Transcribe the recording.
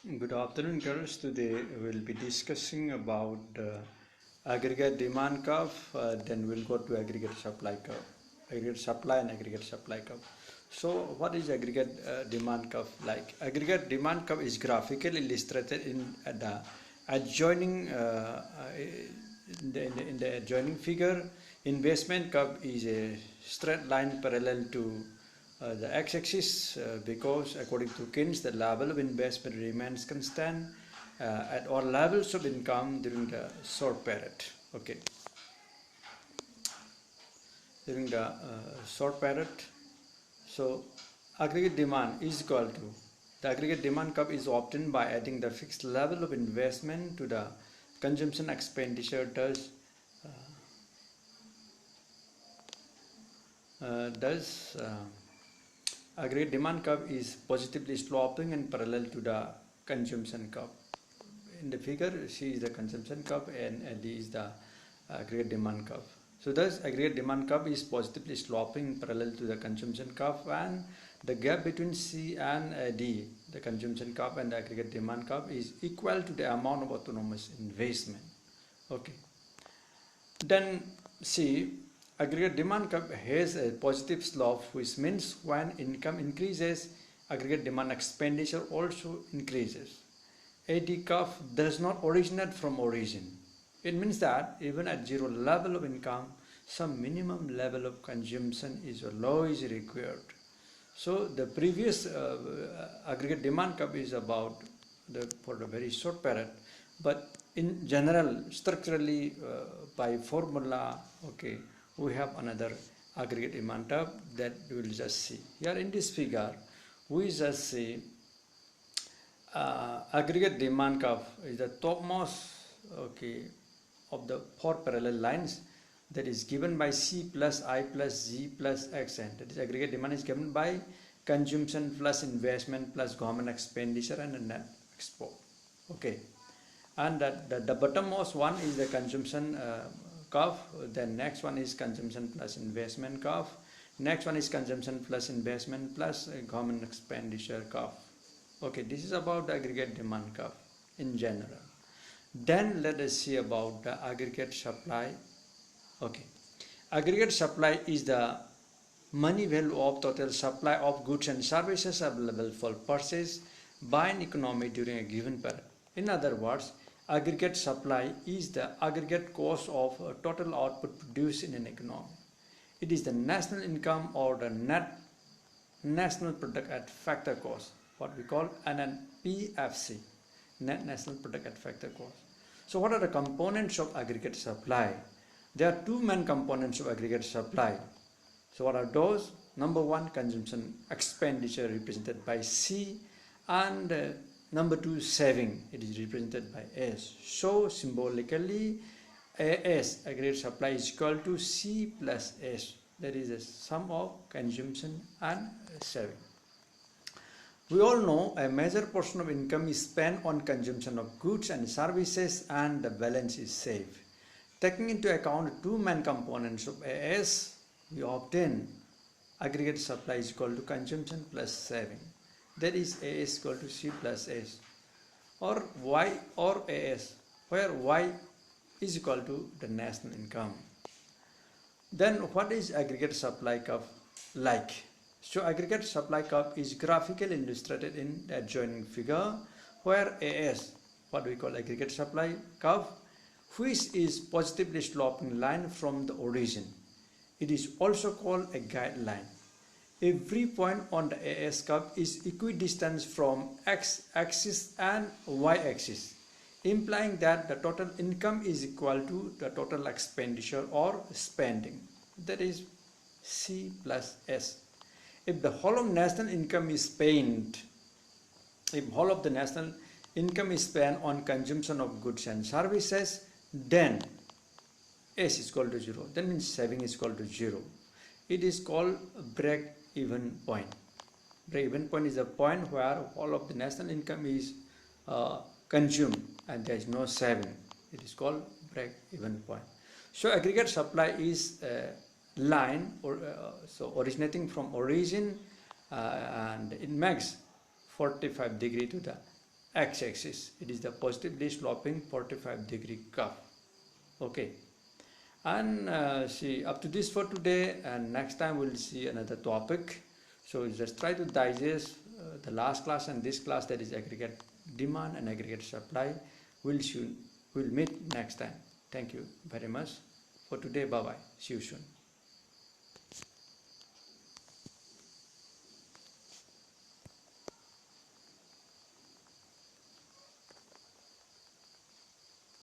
Good afternoon, girls. Today we'll be discussing about aggregate demand curve. Then we'll go to aggregate supply curve, aggregate supply and aggregate supply curve. So, what is aggregate demand curve like? Aggregate demand curve is graphically illustrated in the adjoining in the adjoining figure. Investment curve is a straight line parallel to the x-axis because according to Keynes the level of investment remains constant at all levels of income during the short period. Okay, during the short period. So aggregate demand is equal to the aggregate demand curve is obtained by adding the fixed level of investment to the consumption expenditure. Thus aggregate demand curve is positively sloping and parallel to the consumption curve. In the figure, C is the consumption curve and D is the aggregate demand curve. So thus aggregate demand curve is positively sloping parallel to the consumption curve, and the gap between C and D, the consumption curve and the aggregate demand curve, is equal to the amount of autonomous investment. Okay. Then C, aggregate demand curve has a positive slope, which means when income increases, aggregate demand expenditure also increases. AD curve does not originate from origin. It means that even at zero level of income, some minimum level of consumption is always required. So the previous aggregate demand curve is about for the very short period, but in general, structurally, by formula, okay, we have another aggregate demand curve that we will just see. Here in this figure, we just see aggregate demand curve is the topmost, okay, of the four parallel lines that is given by C plus I plus G plus Xn. That is aggregate demand is given by consumption plus investment plus government expenditure and net export. Okay, and the bottommost one is the consumption curve. The next one is consumption plus investment curve. Next one is consumption plus investment plus government expenditure curve. Okay, this is about the aggregate demand curve in general. Then let us see about the aggregate supply. Okay, aggregate supply is the money value of total supply of goods and services available for purchase by an economy during a given period. In other words, aggregate supply is the aggregate cost of total output produced in an economy. It is the national income or the net national product at factor cost, what we call NNPFC, net national product at factor cost. So what are the components of aggregate supply? There are two main components of aggregate supply. So what are those? Number one, consumption expenditure represented by C, and number two, saving. It is represented by S. So symbolically, AS, aggregate supply, is equal to C plus S. That is a sum of consumption and saving. We all know a major portion of income is spent on consumption of goods and services, and the balance is saved. Taking into account two main components of AS, we obtain aggregate supply is equal to consumption plus saving. That is AS equal to C plus S, or Y or AS, where Y is equal to the national income. Then what is aggregate supply curve like? So aggregate supply curve is graphically illustrated in the adjoining figure, where AS, what we call aggregate supply curve, which is positively sloping line from the origin. It is also called a guideline. Every point on the AS curve is equidistant from x-axis and y-axis, implying that the total income is equal to the total expenditure or spending. That is C plus S. If the whole of national income is spent, if whole of the national income is spent on consumption of goods and services, then S is equal to 0. That means saving is equal to 0. It is called break-even point. Break-even point is a point where all of the national income is consumed and there is no saving. It is called break-even point. So aggregate supply is line or so originating from origin, and it makes 45 degree to the x-axis. It is the positively sloping 45-degree curve. Okay, and see, up to this for today, and next time we'll see another topic. So just try to digest the last class and this class, that is aggregate demand and aggregate supply. We'll meet next time. Thank you very much for today. Bye bye. See you soon.